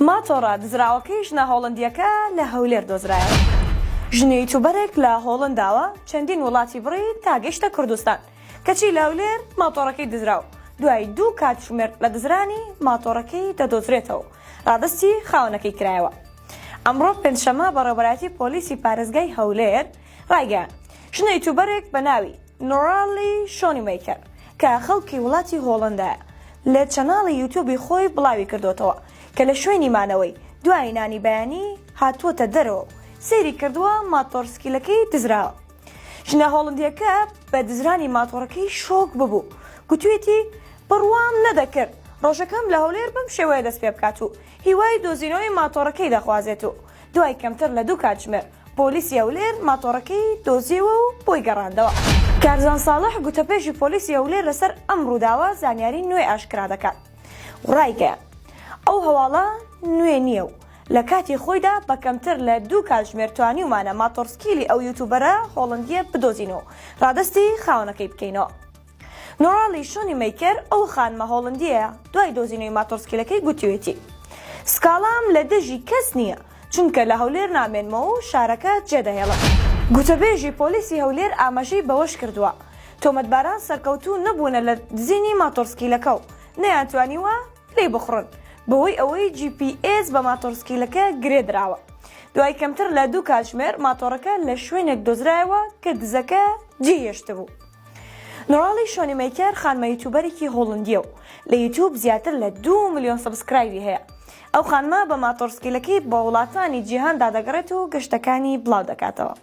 ماتۆڕە دزراوەکەی ژنە هۆڵندیەکە لە هەولێر دۆزرایەوە. ژنە یوتیوبەرێک لە هۆڵنداوە چەندین وڵاتی بڕی تا گەیشتە کوردستان کەچی لە هەولێر ماتۆڕەکەی دزراوە. دوای 2 کاتژمێر لە دزرانی ماتۆڕەکەی دەدۆزرێتەوە. ڕادستی خاوەنەکەی کرایەوە. ئەمڕۆ پێنجشەمە بەڕێوەبەراتی پۆلیسی پارێزگای هەولێر ڕایگەیاند ژنە یوتیوبەرێک بە ناوی نۆرالی شۆنیمەیکەر کە خەڵکی وڵاتی هۆڵندایە لە چەناڵی یوتیوبی خۆی بڵاوی کردوتەوە کە لە شوێنی مانەوەی دوای نانی بەیانی هاتووەتە دەرەوە سەیری کردووە ماتۆڕسکیلەکەی دزراوە. ژنە هۆڵندیەکە بە دزرانی ماتۆڕەکەی شۆک ببوو. گوتوێتی بڕوام نەدەکرد ڕۆژەکەم لە هەولێر بەم شێوەیە دەست پێ بکات و هیوای دۆزینەوەی ماتۆڕەکەی دەخوازێت و دوای کەمتر لە 2 کاتژمێر پۆلیسی هەولێر ماتۆڕەکەی دۆزیەوە و بۆی گەڕاندەوە. کارزان ساڵح گوتەپێشی پۆلیسی هەولێر لەسەر ئەم ڕووداوە زانیاری نوێ ئاشکرا دەکات. ڕایگەیاند ئەو هەواڵە نوێ نییە و لە کاتی خۆیدا بە کەمتر لە 2 کاتژمێر توانیومانە ماتۆڕسکیلی ئەو یوتیوبەرە هۆڵندیە بدۆزینەوە ڕادستی خاوەنەکەی بکەینەوە. نۆرالی شۆنیمەیکەر ئەو خانمە هۆڵندیە دوای دۆزینەوەی ماتۆڕسکیلەکەی گوتوێتی سکاڵام لە دژی کەس نییە چونکە لە هەولێر نامێنمەوە و شارەکە جێدەهێڵم. گوتەبێژی پۆلیسی هەولێر ئاماژەی بەوەش کردووە تۆمەتباران سەرکەوتوو نەبوونە لە دزینی ماتۆڕسکیلەکە و نەیانتوانیوە لێی بخڕن بەهۆی ئەوەی GPS بە ماتۆڕسکیلەکە گرێدراوە. دوای کەمتر لە 2 کاتژمێر ماتۆڕەکە لە شوێنێک دۆزرایەوە کە دزەکە جێهێشت بوو. نۆرالی شۆنیمەیکەر خانمە یوتیوبەرێکی هۆڵندیە و لە یوتیوب زیاتر لە 2 ملیۆن سەبسکرایبی هەیە. ئەو خانمە بە ماتۆڕسکیلەکەی بە وڵاتانی جیهاندا دەگەڕێت و گەشتەکانی بڵاو دەکاتەوە.